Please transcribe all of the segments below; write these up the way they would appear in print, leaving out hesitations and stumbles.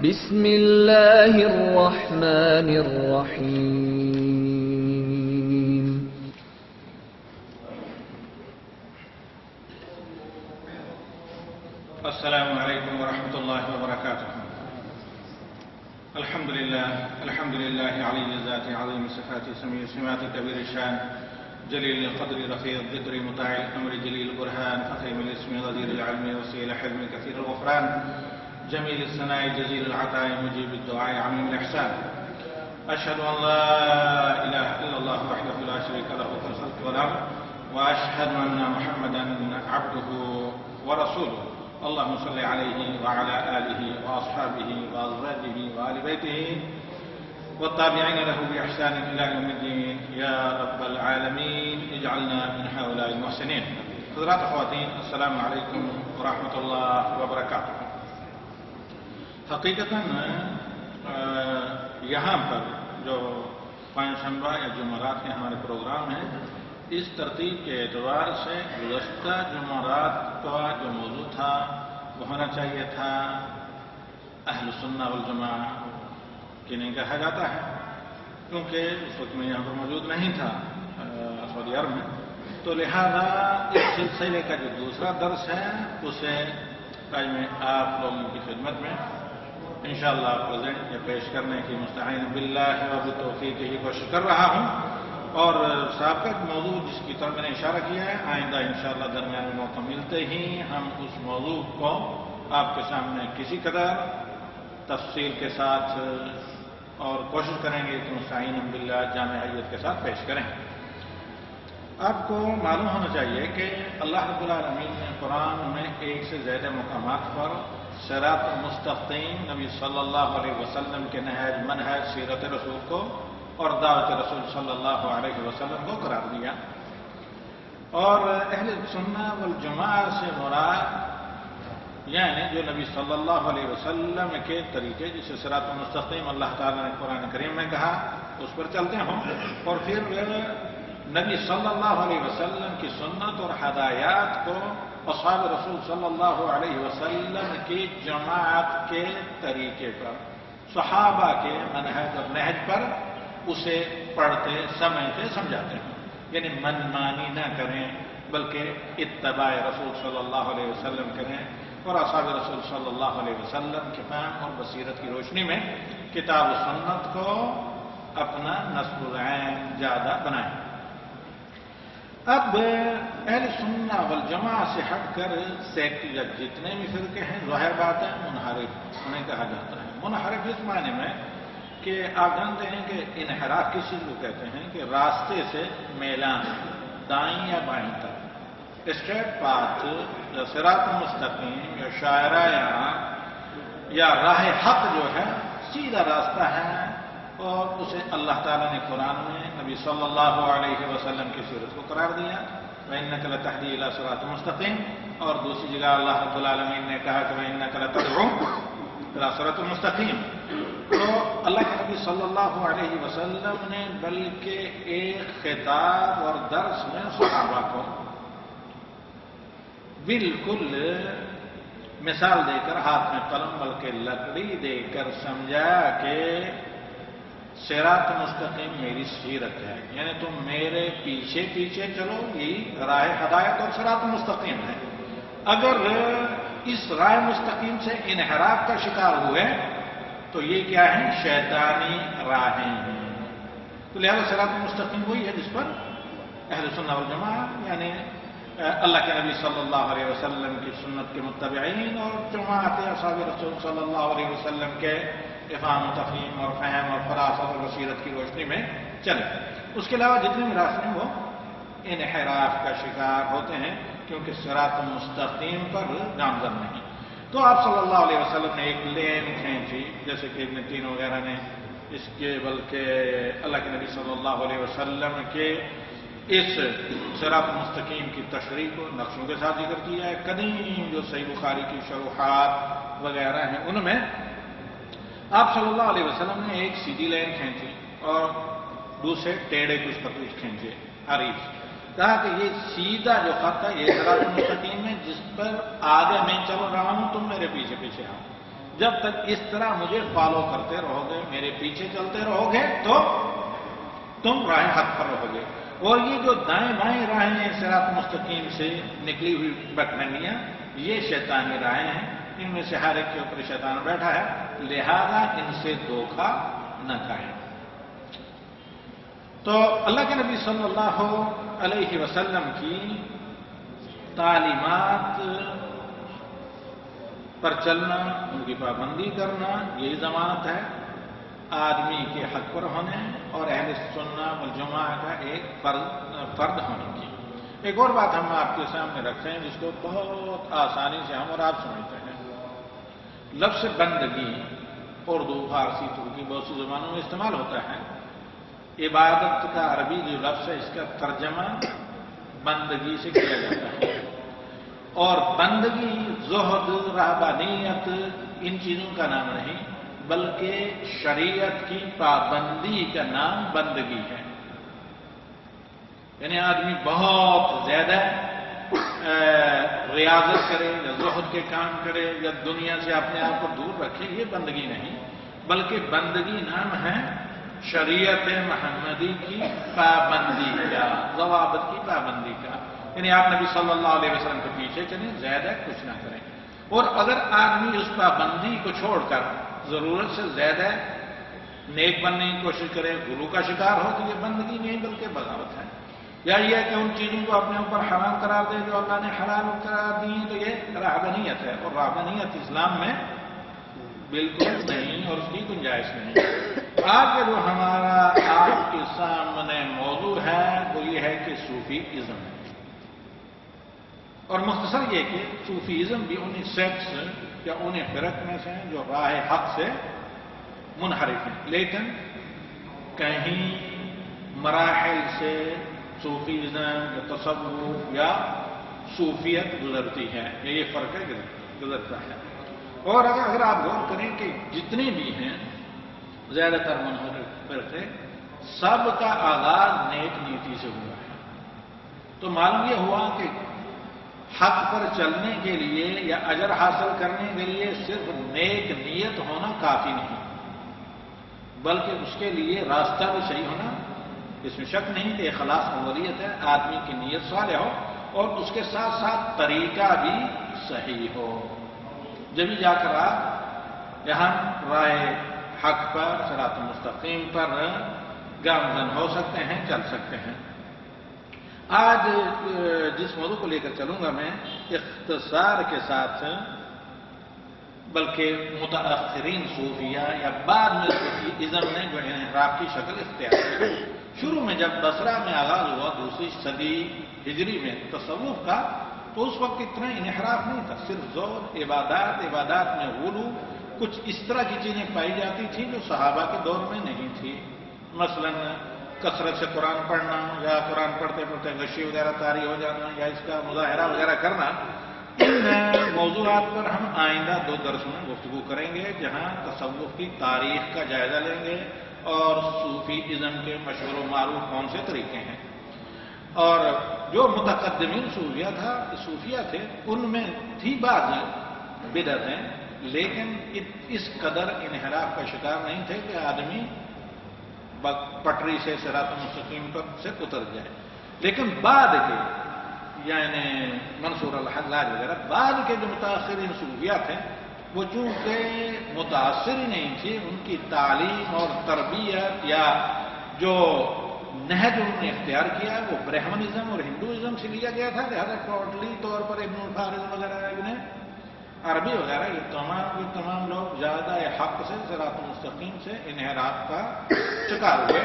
بسم اللہ الرحمن الرحیم السلام علیکم ورحمۃ اللہ وبرکاتہ۔ الحمد للہ علی الذات عظیم صفات سمیع سمات کبیر الشان جلیل القدر رفیع الذکر مطاع الامر جلیل البرہان فخیم الاسم غزیر العلم وسیع الحلم کثیر الغفران جمیل الثناء جزیل العطاء مجیب الدعاء عمیم الاحسان۔ اشہد ان لا الہ الا اللہ وحدہ لا شریک لہ فی الخلق والامر واشہد ان محمدا عبدہ ورسولہ اللهم صل عليه وعلى آله وأصحابه وأزواجه وآل بيته والتابعين له بإحسان إلى يوم الدين يا رب العالمين اجعلنا من هؤلاء المحسنين۔ حضرات خواتین، السلام علیکم ورحمۃ اللہ وبرکاتہ۔ حقیقتاً یہاں پر جو پنجشنبہ یا جمعرات کے ہمارے پروگرام ہیں، اس ترتیب کے اعتبار سے گزشتہ جمعرات کا جو موضوع تھا وہ ہونا چاہیے تھا اہل سنہ والجماعہ کنہیں کہا جاتا ہے، کیونکہ اس وقت میں یہاں پر موجود نہیں تھا سعودی عرب میں، تو لہذا اس سلسلے کا جو دوسرا درس ہے اسے آج میں آپ لوگوں کی خدمت میں انشاءاللہ پریزنٹ یا پیش کرنے کی مستعین باللہ و بتوفیق کی کوشش کر رہا ہوں۔ اور سابقہ موضوع جس کی طرف میں نے اشارہ کیا ہے، آئندہ انشاءاللہ درمیان میں موقع ملتے ہی ہم اس موضوع کو آپ کے سامنے کسی قدر تفصیل کے ساتھ اور کوشش کریں گے کہ مستعین باللہ جامعیت کے ساتھ پیش کریں۔ آپ کو معلوم ہونا چاہیے کہ اللہ رب العالمین نے قرآن میں ایک سے زیادہ مقامات پر صراط المستقیم نبی صلی اللہ علیہ وسلم کے نہج منہج سیرت رسول کو اور دعوت رسول صلی اللہ علیہ وسلم کو قرار دیا، اور اہل سنہ والجماعہ سے مراد یعنی جو نبی صلی اللہ علیہ وسلم کے طریقے جسے صراط المستقیم اللہ تعالیٰ نے قرآن کریم میں کہا اس پر چلتے ہوں، اور پھر نبی صلی اللہ علیہ وسلم کی سنت اور ہدایات کو اصحاب رسول صلی اللہ علیہ وسلم کی جماعت کے طریقے پر، صحابہ کے منہج اور نہج پر اسے پڑھتے سمجھتے سمجھاتے ہیں، یعنی من مانی نہ کریں بلکہ اتباع رسول صلی اللہ علیہ وسلم کریں، اور اصحاب رسول صلی اللہ علیہ وسلم کے فہم اور بصیرت کی روشنی میں کتاب و سنت کو اپنا نصب العین زیادہ بنائیں۔ اب اہل سنہ والجماعہ سے ہٹ کر سیکولر جتنے بھی فرقے ہیں ظاہر بات ہے منحرف انہیں کہا جاتا ہے۔ منحرف اس معنی میں کہ آپ جانتے ہیں کہ انحراف کس چیز کو کہتے ہیں کہ راستے سے میلان دائیں یا بائیں طرف، اسٹریٹ پاتھ یا صراط مستقیم یا شاعرہ یا راہ حق جو ہے سیدھا راستہ ہے، اور اسے اللہ تعالیٰ نے قرآن میں نبی صلی اللہ علیہ وسلم کی سیرت کو قرار دیا وَإِنَّكَ لَتَهْدِي إِلَىٰ صِرَاطٍ مُسْتَقِيمٍ، اور دوسری جگہ اللہ رب العالمین نے کہا کہ وَإِنَّكَ لَتَدْعُو إِلَىٰ صِرَاطٍ مُسْتَقِيمٍ۔ تو اللہ کے نبی صلی اللہ علیہ وسلم نے بلکہ ایک خطاب اور درس میں صحابہ کو بالکل مثال دے کر، ہاتھ میں قلم بلکہ لکڑی دے کر سمجھا کہ صراط مستقیم میری سیرت ہے، یعنی تم میرے پیچھے پیچھے چلو، یہی راہ ہدایت اور صراط مستقیم ہے۔ اگر اس راہ مستقیم سے انحراف کا شکار ہوئے تو یہ کیا ہے؟ شیطانی راہیں ہیں۔ تو لہذا صراط مستقیم وہی ہے جس پر اہل سنہ والجماعہ یعنی اللہ کے نبی صلی اللہ علیہ وسلم کی سنت کے متبعین اور جماعت اصحاب رسول صلی اللہ علیہ وسلم کے افہام و تفہیم اور فہم اور فراست اور بصیرت کی روشنی میں چلے۔ اس کے علاوہ جتنے بھی راستے ہیں وہ انحراف کا شکار ہوتے ہیں، کیونکہ صراط مستقیم پر گامزن نہیں۔ تو آپ صلی اللہ علیہ وسلم نے ایک لین کھینچی، جیسے کہ ابن تین وغیرہ نے اس کے بلکہ اللہ کے نبی صلی اللہ علیہ وسلم کے اس صراط مستقیم کی تشریح کو نقشوں کے ساتھ ذکر کیا ہے۔ قدیم جو صحیح بخاری کی شروحات وغیرہ ہیں ان میں آپ صلی اللہ علیہ وسلم نے ایک سیدھی لین کھینچی اور دوسرے ٹیڑھے کچھ خطوط کھینچے عریض، کہا کہ یہ سیدھا جو خط ہے یہ صراط مستقیم ہے جس پر آگے میں چل رہا ہوں، تم میرے پیچھے پیچھے آؤ، جب تک اس طرح مجھے فالو کرتے رہو گے، میرے پیچھے چلتے رہو گے تو تم راہ حق پر رہو گے۔ اور یہ جو دائیں بائیں راہیں ہیں صراط مستقیم سے نکلی ہوئی بٹنگیاں، یہ شیطانی راہیں ہیں، ان میں سے ہر ایک کے اوپر شیطان بیٹھا ہے، لہذا ان سے دھوکہ نہ کھائیں۔ تو اللہ کے نبی صلی اللہ علیہ وسلم کی تعلیمات پر چلنا، ان کی پابندی کرنا، یہی ضمانت ہے آدمی کے حق پر ہونے اور اہل سنہ والجماعہ کا ایک فرد ہونے کی۔ ایک اور بات ہم آپ کے سامنے رکھتے ہیں جس کو بہت آسانی سے ہم اور آپ سمجھتے ہیں۔ لفظ بندگی اردو، فارسی، ترکی بہت سی زبانوں میں استعمال ہوتا ہے۔ عبادت کا عربی جو لفظ ہے اس کا ترجمہ بندگی سے کیا جاتا ہے، اور بندگی زہد، رہبانیت ان چیزوں کا نام نہیں بلکہ شریعت کی پابندی کا نام بندگی ہے۔ یعنی آدمی بہت زیادہ ریاضت کرے یا زہد کے کام کرے یا دنیا سے اپنے آپ کو دور رکھے، یہ بندگی نہیں، بلکہ بندگی نام ہے شریعت محمدی کی پابندی کا، ضوابط کی پابندی کا۔ یعنی آپ نبی صلی اللہ علیہ وسلم کے پیچھے چلیں، زیادہ کچھ نہ کریں۔ اور اگر آدمی اس پابندی کو چھوڑ کر ضرورت سے زیادہ نیک بننے کی کوشش کرے، غلو کا شکار ہو، تو یہ بندگی نہیں بلکہ بغاوت ہے۔ یا یہ کہ ان چیزوں کو اپنے اوپر حرام قرار دے جو اللہ نے حلال قرار دی، تو یہ رہبانیت ہے، اور رہبانیت اسلام میں بالکل نہیں اور اس کی گنجائش نہیں۔ آج کا جو ہمارا آپ کے سامنے موضوع ہے وہ یہ ہے کہ صوفی ازم ہے، اور مختصر یہ کہ صوفی ازم بھی انہیں سیکٹس یا انہیں فرق میں سے ہیں جو راہ حق سے منحرف ہیں، لیکن کہیں مراحل سے صوفیزم یا تصوف یا صوفیت گزرتی ہے، یہ فرق ہے گزرتا ہے۔ اور اگر آپ غور کریں کہ جتنے بھی ہیں زیادہ تر منحرف فرقے، سب کا آغاز نیک نیتی سے ہوا ہے۔ تو معلوم یہ ہوا کہ حق پر چلنے کے لیے یا اجر حاصل کرنے کے لیے صرف نیک نیت ہونا کافی نہیں، بلکہ اس کے لیے راستہ بھی صحیح ہونا، اس میں شک نہیں کہ اخلاص اولیت ہے، آدمی کی نیت صالح ہو اور اس کے ساتھ ساتھ طریقہ بھی صحیح ہو، جبھی جا کر آپ یہاں راہ حق پر، صراط مستقیم پر گامزن ہو سکتے ہیں، چل سکتے ہیں۔ آج جس موضوع کو لے کر چلوں گا میں اختصار کے ساتھ، بلکہ متاخرین صوفیہ یا بعد میں صوفی ازم نے جو انحراف کی شکل اختیار کی۔ شروع میں جب بصرہ میں آغاز ہوا 2 صدی ہجری میں تصوف کا، تو اس وقت اتنا انحراف نہیں تھا، صرف زہد، عبادات میں غلو، کچھ اس طرح کی چیزیں پائی جاتی تھیں جو صحابہ کے دور میں نہیں تھی۔ مثلا کثرت سے قرآن پڑھنا یا قرآن پڑھتے پڑھتے غشی وغیرہ طاری ہو جانا یا اس کا مظاہرہ وغیرہ کرنا، ان موضوعات پر ہم آئندہ 2 درس میں گفتگو کریں گے، جہاں تصوف کی تاریخ کا جائزہ لیں گے اور صوفی ازم کے مشہور و معروف کون سے طریقے ہیں۔ اور جو متقدمین صوفیہ تھے ان میں تھی بعض بدعتیں، لیکن اس قدر انحراف کا شکار نہیں تھے کہ آدمی پٹری سے صراط مستقیم پر سے اتر جائے۔ لیکن بعد کے یعنی منصور الحلاج وغیرہ بعد کے جو متاثرین صوفیہ تھے، وہ چونکہ متاثر ہی نہیں تھی، ان کی تعلیم اور تربیت یا جو نہج انہوں نے اختیار کیا وہ برہمنزم اور ہندوازم سے لیا گیا تھا، لہذا ٹوٹلی طور پر ابن الفارض وغیرہ ابن عربی وغیرہ یہ تمام لوگ زیادہ حق سے صراط مستقیم سے انحراف کا شکار ہوئے۔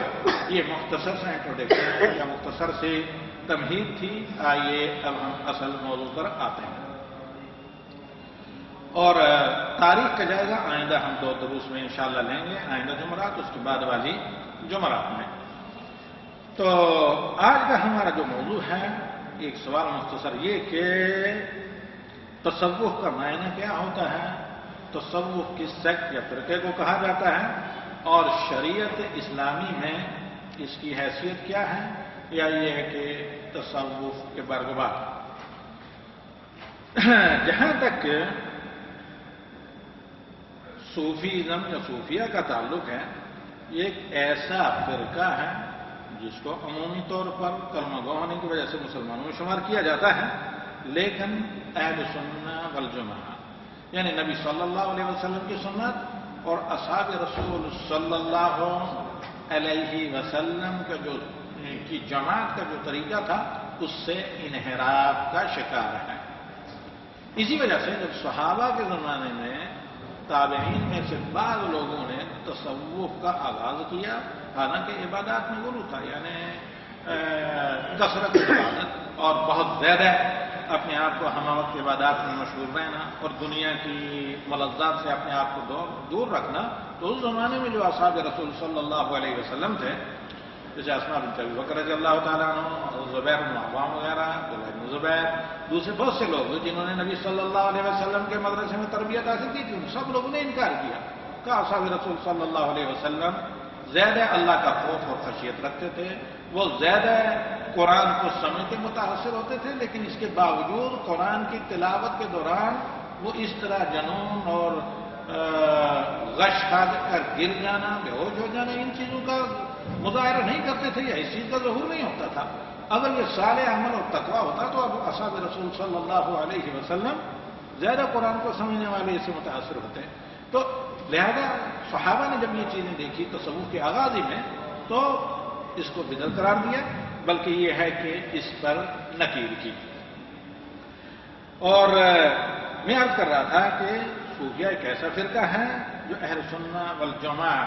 یہ مختصر سے انٹروڈکشن یا مختصر سے تمہید تھی۔ آئیے اب ہم اصل موضوع پر آتے ہیں، اور تاریخ کا جائزہ آئندہ ہم 2 دروس میں انشاءاللہ لیں گے، آئندہ جمعرات، اس کے بعد والی جمعرات میں۔ تو آج کا ہمارا جو موضوع ہے، ایک سوال مختصر یہ کہ تصوف کا معنی کیا ہوتا ہے، تصوف کس سیکٹ یا فرقے کو کہا جاتا ہے، اور شریعت اسلامی میں اس کی حیثیت کیا ہے، یا یہ ہے کہ تصوف کے برگبار۔ جہاں تک صوفیزم یا صوفیہ کا تعلق ہے، یہ ایک ایسا فرقہ ہے جس کو عمومی طور پر کلمہ گو ہونے کی وجہ سے مسلمانوں میں شمار کیا جاتا ہے، لیکن اہل سنہ والجماعہ یعنی نبی صلی اللہ علیہ وسلم کی سنت اور اصحاب رسول صلی اللہ علیہ وسلم کا کی جماعت کا جو طریقہ تھا اس سے انحراف کا شکار ہے۔ اسی وجہ سے جب صحابہ کے زمانے میں تابعین میں سے بعض لوگوں نے تصوف کا آغاز کیا، حالانکہ عبادات میں غلو تھا، یعنی کثرت عبادت اور بہت زیادہ اپنے آپ کو ہمہ وقت عبادات میں مشغول رہنا اور دنیا کی ملذات سے اپنے آپ کو دور رکھنا، تو اس زمانے میں جو اصحاب رسول صلی اللہ علیہ وسلم تھے، جیسے اسماء بنت ابی بکر رضی اللہ تعالیٰ عنہ، زبیر بن عوام وغیرہ، عبداللہ بن زبیر، دوسرے بہت سے لوگ جنہوں نے نبی صلی اللہ علیہ وسلم کے مدرسے میں تربیت حاصل کی تھی، ان سب لوگوں نے انکار کیا کہ اصحاب رسول صلی اللہ علیہ وسلم زیادہ اللہ کا خوف اور خشیت رکھتے تھے، وہ زیادہ قرآن کو سمجھ کے متاثر ہوتے تھے، لیکن اس کے باوجود قرآن کی تلاوت کے دوران وہ اس طرح جنون اور غش کھا کر گر جانا، بے ہوش ہو جانا، ان چیزوں کا مظاہرہ نہیں کرتے تھے یا اس چیز کا ظہور نہیں ہوتا تھا۔ اگر یہ صالح عمل اور تقویٰ ہوتا تو اب اصحاب رسول صلی اللہ علیہ وسلم زیادہ قرآن کو سمجھنے والے اس سے متاثر ہوتے ہیں۔ تو لہذا صحابہ نے جب یہ چیزیں دیکھی تصوف کے آغاز ہی میں تو اس کو بدعت قرار دیا، بلکہ یہ ہے کہ اس پر نکیر کی۔ اور میں عرض کر رہا تھا کہ صوفیہ ایک ایسا فرقہ ہے جو اہل سنہ والجماعہ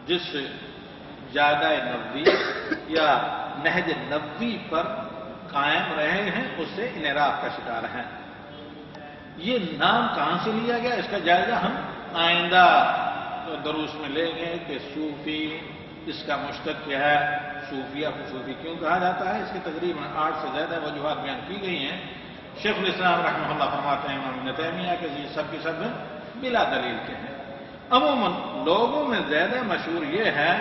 جس جادہ نبوی یا نہج نبوی پر قائم رہے ہیں اس سے انحراف کا شکار ہیں۔ یہ نام کہاں سے لیا گیا اس کا جائزہ ہم آئندہ دروس میں لیں گے کہ صوفی اس کا مشتق کیا ہے، صوفیہ کو صوفی کیوں کہا جاتا ہے، اس کی تقریباً 8 سے زیادہ وجوہات بیان کی گئی ہیں۔ شیخ الاسلام رحمہ اللہ فرماتے ہیں امام ابن تیمیہ کہ یہ سب کے سب بلا دلیل کے ہیں۔ عموماً لوگوں میں زیادہ مشہور یہ ہے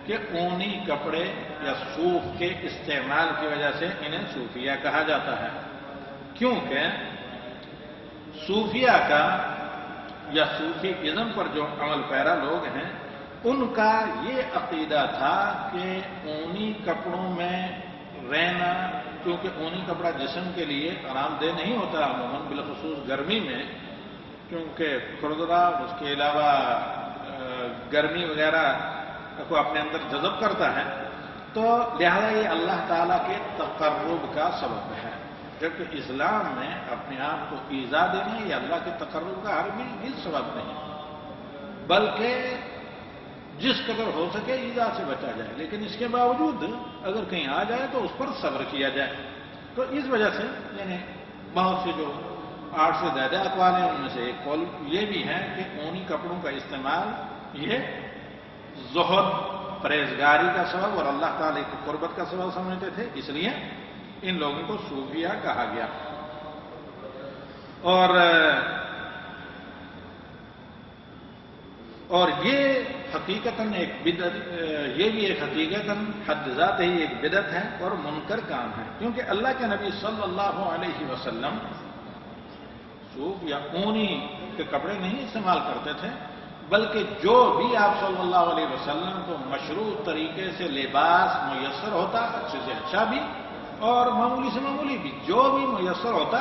کہ اونی کپڑے یا صوف کے استعمال کی وجہ سے انہیں صوفیہ کہا جاتا ہے، کیونکہ صوفیہ کا یا صوفی ازم پر جو عمل پیرا لوگ ہیں ان کا یہ عقیدہ تھا کہ اونی کپڑوں میں رہنا، کیونکہ اونی کپڑا جسم کے لیے آرام دہ نہیں ہوتا عموماً، بالخصوص گرمی میں، کیونکہ کھردرا اس کے علاوہ گرمی وغیرہ کو اپنے اندر جذب کرتا ہے، تو لہذا یہ اللہ تعالیٰ کے تقرب کا سبب ہے، جبکہ اسلام میں اپنے آپ کو ایذا دینا یہ اللہ کے تقرب کا ہرگز سبب نہیں، بلکہ جس قدر ہو سکے ایذا سے بچا جائے، لیکن اس کے باوجود اگر کہیں آ جائے تو اس پر صبر کیا جائے۔ تو اس وجہ سے یعنی بہت سے جو 8 سے زیادہ اقوال ہیں ان میں سے ایک قول یہ بھی ہے کہ اونی کپڑوں کا استعمال یہ زہد، پرہیزگاری کا سبب اور اللہ تعالی کی قربت کا سبب سمجھتے تھے، اس لیے ان لوگوں کو صوفیہ کہا گیا۔ اور یہ حقیقتاً ایک بدعت، یہ بھی ایک حقیقتاً حد ذات ہی ایک بدعت ہے اور منکر کام ہے، کیونکہ اللہ کے نبی صلی اللہ علیہ وسلم صوف یا اونی کے کپڑے نہیں استعمال کرتے تھے، بلکہ جو بھی آپ صلی اللہ علیہ وسلم کو مشروع طریقے سے لباس میسر ہوتا، اچھے سے اچھا بھی اور معمولی سے معمولی بھی، جو بھی میسر ہوتا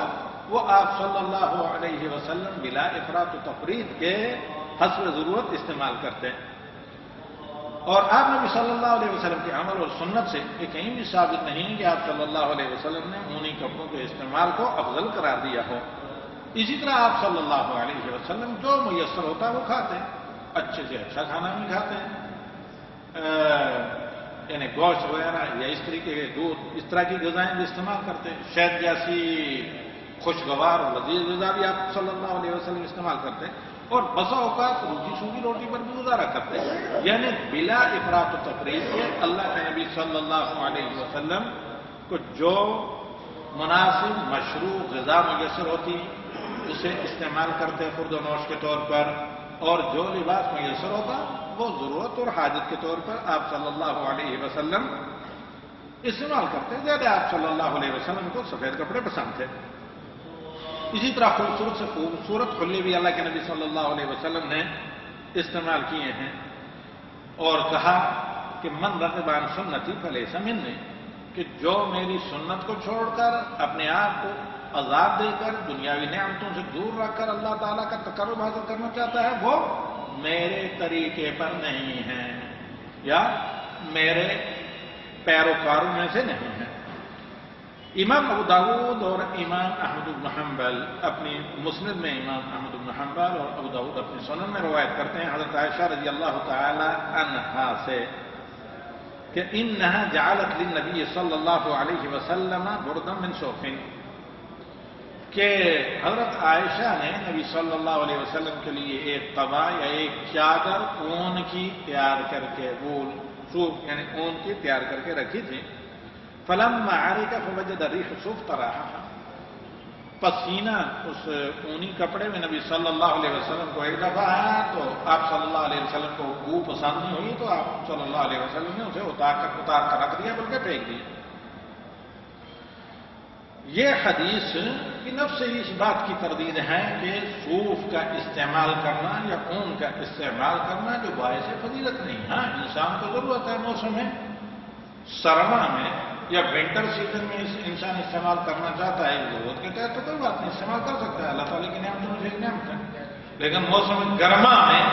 وہ آپ صلی اللہ علیہ وسلم بلا افراط و تفرید کے حسب ضرورت استعمال کرتے ہیں۔ اور آپ نبی صلی اللہ علیہ وسلم کے عمل اور سنت سے یہ کہیں بھی ثابت نہیں کہ آپ صلی اللہ علیہ وسلم نے اونی کپڑوں کے استعمال کو افضل قرار دیا ہو۔ اسی طرح آپ صلی اللہ علیہ وسلم جو میسر ہوتا ہے وہ کھاتے ہیں، اچھے سے اچھا کھانا بھی کھاتے ہیں، یعنی گوشت وغیرہ یا اس طریقے کے دودھ، اس طرح کی غذائیں بھی استعمال کرتے ہیں، شہد جیسی خوشگوار اور لذیذ غذا بھی آپ صلی اللہ علیہ وسلم استعمال کرتے ہیں، اور بسا اوقات روٹی سوکھی روٹی پر بھی گزارا کرتے ہیں، یعنی بلا افراط و تفرید کے اللہ کے نبی صلی اللہ علیہ وسلم کو جو مناسب مشروع غذا میسر ہوتی اسے استعمال کرتے خورد و نوش کے طور پر، اور جو لباس میسر ہوتا وہ ضرورت اور حاجت کے طور پر آپ صلی اللہ علیہ وسلم استعمال کرتے۔ زیادہ آپ صلی اللہ علیہ وسلم کو سفید کپڑے پسند تھے۔ اسی طرح خوبصورت سے خوبصورت حلے بھی اللہ کے نبی صلی اللہ علیہ وسلم نے استعمال کیے ہیں اور کہا کہ من رغب عن سنتی فلیس منی، کہ جو میری سنت کو چھوڑ کر اپنے آپ کو عذاب دے کر دنیاوی نعمتوں سے دور رکھ کر اللہ تعالیٰ کا تقرب حاصل کرنا چاہتا ہے وہ میرے طریقے پر نہیں ہے یا میرے پیروکاروں میں سے نہیں ہے۔ امام ابو داؤد اور امام احمد بن حنبل اپنی مسند میں، امام احمد بن حنبل اور ابو داؤد اپنی سنن میں روایت کرتے ہیں حضرت عائشہ رضی اللہ تعالی عنہا سے کہ انہا جعلت للنبی صلی اللہ علیہ وسلم بردا من صوف، کہ حضرت عائشہ نے نبی صلی اللہ علیہ وسلم کے لیے ایک قبا یا ایک چادر اون کی تیار کر کے، وول صوف یعنی اون کی تیار کر کے رکھی تھی۔ فلما عرق فوجد الريح صوف طرحها، پسینہ اس اونی کپڑے میں نبی صلی اللہ علیہ وسلم کو ایک دفعہ آیا تو آپ صلی اللہ علیہ وسلم کو بو پسند نہیں ہوئی تو آپ صلی اللہ علیہ وسلم نے اسے اتار کر رکھ دیا، بلکہ پھینک دیا۔ یہ حدیث کی نفس سے اس بات کی تردید ہے کہ صوف کا استعمال کرنا یا اون کا استعمال کرنا جو باعث فضیلت نہیں۔ ہاں انسان کو ضرورت ہے، موسم سرما میں یا ونٹر سیزن میں انسان استعمال کرنا چاہتا ہے ضرورت کے تحت تو کوئی بات نہیں، استعمال کر سکتا ہے، اللہ تعالیٰ کی نعمتوں میں سے ایک نعمت ہے۔ لیکن موسم گرما میں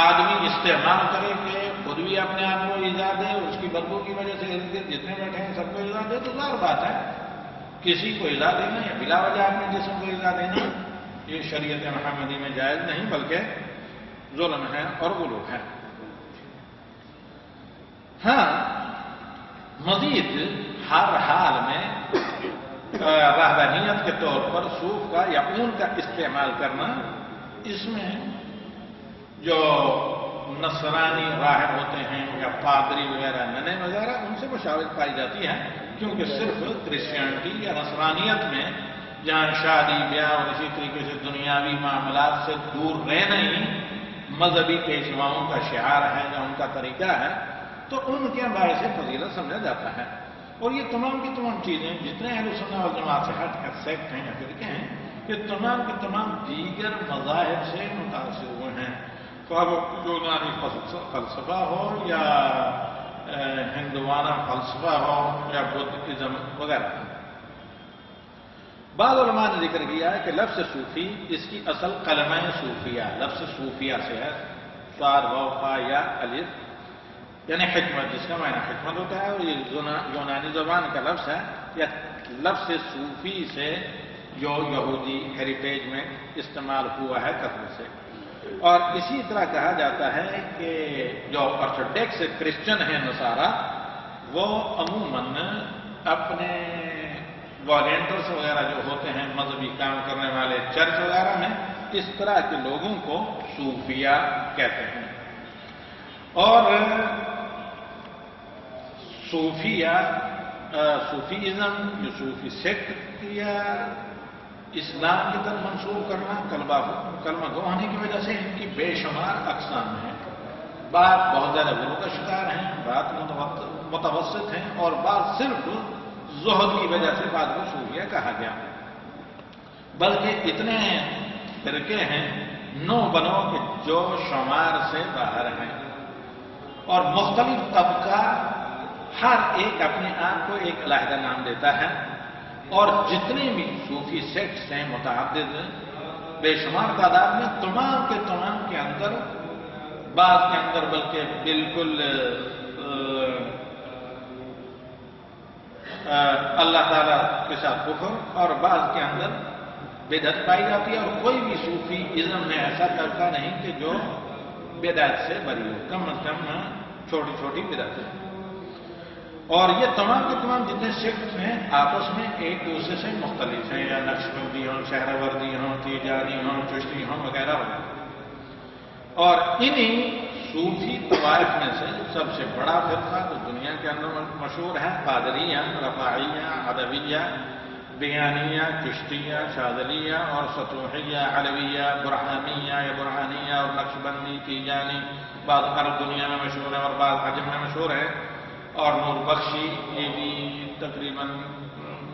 آدمی استعمال کرے کہ خود بھی اپنے آپ کو ایذا دے، اس کی بدبو کی وجہ سے ارد گرد جتنے بیٹھے ہیں سب کو ایذا دے، تو ظاہر بات ہے کسی کو ایذا دینا یا بلا وجہ اپنے جسم کو ایذا دینا یہ شریعت محمدی میں جائز نہیں بلکہ ظلم ہے اور غلو ہے۔ ہاں مزید ہر حال میں رہبانیت کے طور پر صوف کا یا اون کا استعمال کرنا، اس میں جو نصرانی راہب ہوتے ہیں یا پادری وغیرہ ننے وغیرہ ان سے مشاورت پائی جاتی ہے، کیونکہ صرف کرسچینٹی یا نصرانیت میں جہاں شادی بیاہ اور اسی طریقے سے دنیاوی معاملات سے دور رہنا ہی مذہبی پیشواؤں کا شعار ہے یا ان کا طریقہ ہے، تو ان کے باعث فضیلت سمجھا جاتا ہے۔ اور یہ تمام کی تمام چیزیں جتنے اہل سنت والجماعت سے ہٹ کر سیکٹ ہیں یا فرقے ہیں کہ تمام کے تمام دیگر مذاہب سے متاثر ہوئے ہیں، خواہ وہ یونانی فلسفہ ہو یا ہندوانہ فلسفہ ہو یا بدھزم وغیرہ۔ بعض علماء نے ذکر کیا ہے کہ لفظ صوفی اس کی اصل کلمہ صوفیہ، لفظ صوفیہ سے ہے، صاد واو فا یا الف، یعنی حکمت، جس کا معنی حکمت ہوتا ہے، اور یہ یونانی زبان کا لفظ ہے، یا لفظ صوفی سے جو یہودی ہیریٹیج میں استعمال ہوا ہے کثرت سے۔ اور اسی طرح کہا جاتا ہے کہ جو آرتھوڈاکس کرسچن ہیں نصارہ، وہ عموماً اپنے والنٹرس وغیرہ جو ہوتے ہیں مذہبی کام کرنے والے چرچ وغیرہ میں اس طرح کے لوگوں کو صوفیہ کہتے ہیں۔ اور صوفیزم جو صوفی سیکٹ یا اسلام کی طرف منسوخ کرنا کلمہ گو ہونے کی وجہ سے ان کی بے شمار اقسام ہیں، بعض بہت زیادہ غلو کا شکار ہیں، بعض متوسط ہیں اور بعض صرف زہد کی وجہ سے بعض کو صوفیہ کہا گیا، بلکہ اتنے فرقے ہیں 9 بنو کہ جو شمار سے باہر ہیں، اور مختلف طبقہ ہر ایک اپنے آپ کو ایک علیحدہ نام دیتا ہے، اور جتنے بھی صوفی سیکٹس ہیں متعدد بے شمار تعداد میں، تمام کے اندر بعض کے اندر بلکہ بالکل اللہ تعالیٰ کے ساتھ کفر، اور بعض کے اندر بدعت پائی جاتی ہے، اور کوئی بھی صوفی ازم میں ایسا طبقہ نہیں کہ جو بدعت سے بری ہو، کم از کم چھوٹی چھوٹی بدعتیں۔ اور یہ تمام کے تمام جتنے سیکٹس ہیں آپس میں ایک دوسرے سے مختلف ہیں، یا نقشبندی ہوں، شہروردی ہوں، تیجانی ہوں، چشتی ہوں وغیرہ وغیرہ۔ اور انہی صوفی طوائف میں سے سب سے بڑا فرقہ تو دنیا کے اندر مشہور ہے قادریہ، رفاعیہ، عدویہ، بیانیہ، چشتیہ، شاذلیہ اور سطوحیہ، علویہ، برہانیہ یا برہانیہ اور نقشبندی، تیجانی، بعض عرب دنیا میں مشہور ہے اور بعض عجم میں مشہور ہے، اور نور بخشی یہ بھی تقریباً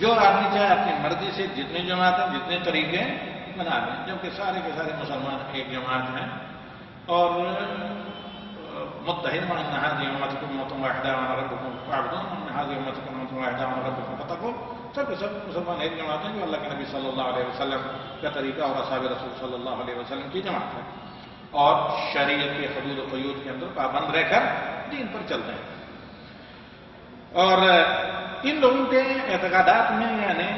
جو آدمی چاہے اپنی مرضی سے جتنی جماعتیں جتنے طریقے بنا لیں، جبکہ سارے کے سارے مسلمان ایک جماعت ہیں اور متحد میں هذه امتكم امة واحدة وانا ربكم فاعبدون هذه امتكم امة واحدة وانا ربكم فاتقون، سب کے سب مسلمان ایک جماعت ہیں جو اللہ کے نبی صلی اللہ علیہ وسلم کا طریقہ اور اصحاب رسول صلی اللہ علیہ وسلم کی جماعت ہے اور شریعت کے حدود و قیود کے اندر پابند رہ کر دین پر چلتے ہیں۔ اور ان لوگوں کے اعتقادات میں یعنی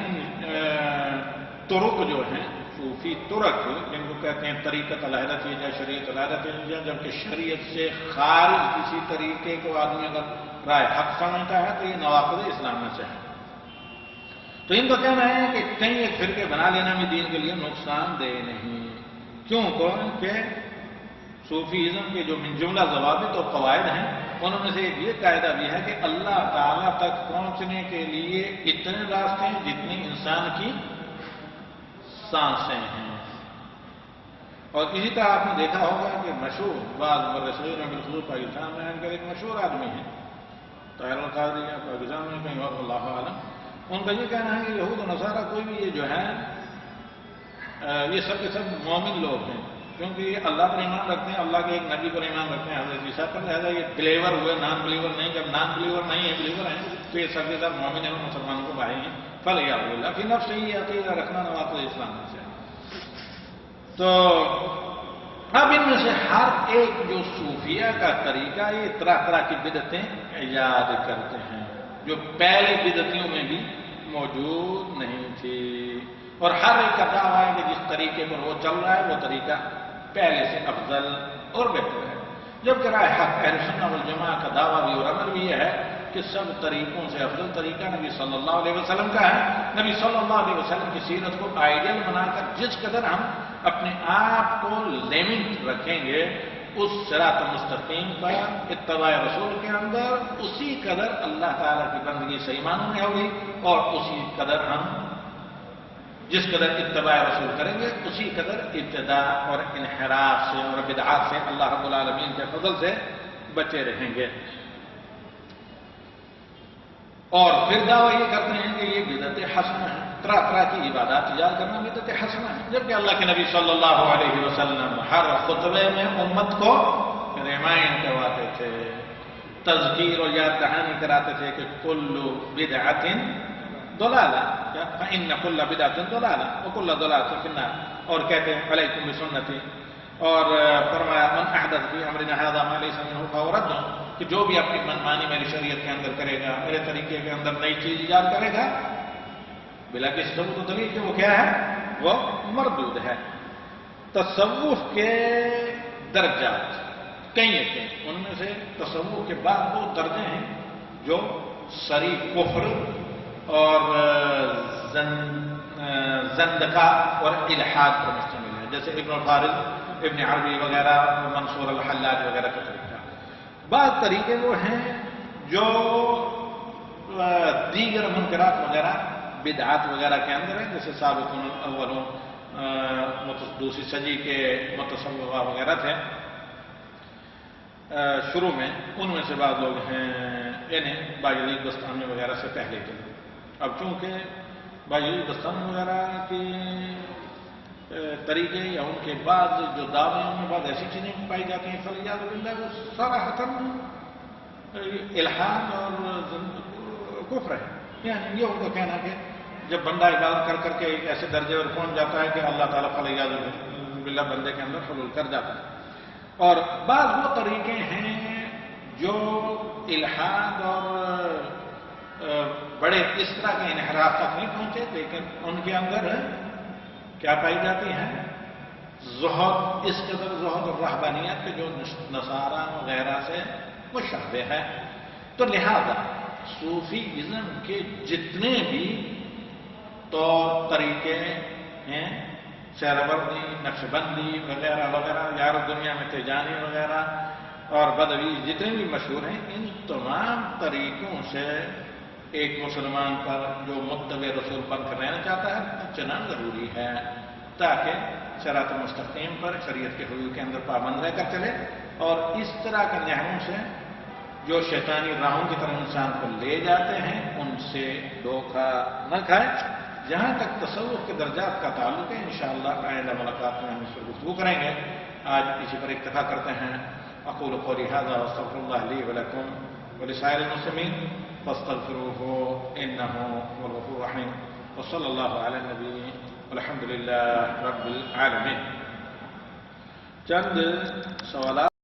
طرق جو ہیں صوفی طرق جن کو کہتے ہیں طریقت علیحدہ چیز ہے، شریعت علیحدہ چیز ہے، جبکہ شریعت سے خارج کسی طریقے کو آدمی اگر رائے حق سمجھتا ہے تو یہ نواقض اسلام میں سے ہے۔ تو ان کا کہنا ہے کہ کہیں ایک فرقے بنا لینا بھی دین کے لیے نقصان دہ نہیں، کیوں کہ صوفیزم کے جو من جملہ ضوابط اور قواعد ہیں انہوں میں سے یہ قاعدہ بھی ہے کہ اللہ تعالیٰ تک پہنچنے کے لیے اتنے راستے ہیں جتنی انسان کی سانسیں ہیں۔ اور اسی طرح آپ نے دیکھا ہوگا کہ مشہور بعض برصغیر میں بالخصوص پاکستان میں ان کا ایک مشہور آدمی ہے طاہر القادری، پاکستان میں کہیں اور اللہ عالم، ان کا یہ کہنا ہے کہ یہود و نصارہ کوئی بھی یہ جو ہے یہ سب کے سب مومن لوگ ہیں، کیونکہ یہ اللہ پر ایمان رکھتے ہیں، اللہ کے ایک نبی پر ایمان رکھتے ہیں حضرت عیسیٰ پر، لہٰذا یہ بلیور ہوئے، نان بلیور نہیں۔ جب نان بلیور نہیں ہے بلیور ہیں تو یہ سب کے سب مومن ہیں اور مسلمانوں کو بھائی ہیں۔ فلیہ اللہ فی نفس ہی عقیدہ رکھنا نواقض اسلام میں سے۔ تو اب ان میں سے ہر ایک جو صوفیہ کا طریقہ یہ طرح طرح کی بدعتیں ایجاد کرتے ہیں جو پہلے بدعتیوں میں بھی موجود نہیں تھی، اور ہر ایک کا دعویٰ ہے کہ جس طریقے پر وہ چل رہا ہے وہ طریقہ پہلے سے افضل اور بہتر ہے، جبکہ رائے حق اہل سنت والجماعت کا دعویٰ بھی اور عمل بھی یہ ہے کہ سب طریقوں سے افضل طریقہ نبی صلی اللہ علیہ وسلم کا ہے۔ نبی صلی اللہ علیہ وسلم کی سیرت کو آئیڈیل بنا کر جس قدر ہم اپنے آپ کو لیمٹ رکھیں گے اس صراط مستقیم پر اتباع رسول کے اندر، اسی قدر اللہ تعالیٰ کی بندگی صحیح معنوں میں ہوگی، اور اسی قدر ہم جس قدر اتباع رسول کریں گے اسی قدر ابتداء اور انحراف سے اور بدعات سے اللہ رب العالمین کے فضل سے بچے رہیں گے۔ اور پھر دعویٰ یہ کرتے ہیں کہ یہ بدعت حسنہ ہے، طرح طرح کی عبادات ایجاد کرنا بدعت حسنہ ہے، جبکہ اللہ کے نبی صلی اللہ علیہ وسلم ہر خطبے میں امت کو ریمائنڈ کرواتے تھے، تذکیر اور یاد دہانی کراتے تھے کہ کل بدعت ضلالہ فإن كل بدعة ضلالہ وكل ضلالة في النار، اور کہتے ہیں علیکم بسنتی، اور فرمایا من احدث فی امرنا هذا ما ليس منه فهو رد، کہ جو بھی اپنی منمانی میری شریعت کے اندر کرے گا، میرے طریقے کے اندر نئی چیز ایجاد کرے گا بلا کسی ثبوت و دلیل کے، وہ کیا ہے؟ وہ مردود ہے۔ تصوف کے درجات کئی ایک ہیں، ان میں سے تصوف کے بعد وہ درجے ہیں جو صریح کفر اور زندقہ اور الحاد پر مشتمل ہے، جیسے ابن الفارض، ابن عربی وغیرہ، منصور الحلاج وغیرہ کا طریقہ۔ بعض طریقے وہ ہیں جو دیگر منکرات وغیرہ بدعات وغیرہ کے اندر ہیں، جیسے سابقون الاولون، دوسری صدی کے متصوفہ وغیرہ تھے شروع میں، ان میں سے بعض لوگ ہیں یعنی باجلی بستانی وغیرہ سے پہلے کے لوگ۔ اب چونکہ باجلی بستانی وغیرہ کے طریقے یا ان کے بعد جو دعوے ان میں بعد ایسی چیزیں پائی جاتی ہیں فلیعاذ باللہ وہ صراحتاً الحاد اور کفر ہے، یعنی یہ ان کا کہنا کہ جب بندہ عبادت کر کر کے ایک ایسے درجے پر پہنچ جاتا ہے کہ اللہ تعالیٰ فلیعاذ باللہ بندے کے اندر حلول کر جاتا ہے۔ اور بعض وہ طریقے ہیں جو الحاد اور بڑے اس طرح کے انحراف تک نہیں پہنچے، لیکن ان کے اندر کیا پائی جاتی ہیں؟ زہد، اس قدر زہد اور رہبانیت کے جو نصارہ وغیرہ سے مشابہ ہے۔ تو لہذا صوفیزم کے جتنے بھی طور طریقے ہیں، سہروردی، نقشبندی وغیرہ وغیرہ، یار دنیا میں تیجانی وغیرہ اور بدوی جتنے بھی مشہور ہیں، ان تمام طریقوں سے ایک مسلمان پر جو متبع رسول بن کر رہنا چاہتا ہے چنا ضروری ہے، تاکہ صراط مستقیم پر شریعت کے حدود کے اندر پابند رہ کر چلے اور اس طرح کے نحووں سے جو شیطانی راہوں کی طرف انسان کو لے جاتے ہیں ان سے دھوکہ نہ کھائے. جہاں تک تصوف کے درجات کا تعلق ہے انشاءاللہ آئندہ ملاقات میں ہم اس پر گفتگو کریں گے. آج اسی پر اکتفا کرتے ہیں. اقول قولی هذا واستغفر الله لي ولكم ولسائر المسلمين فاستغفروه انه هو الغفور الرحيم وصلى الله على النبي والحمد لله رب العالمين. چند سوالات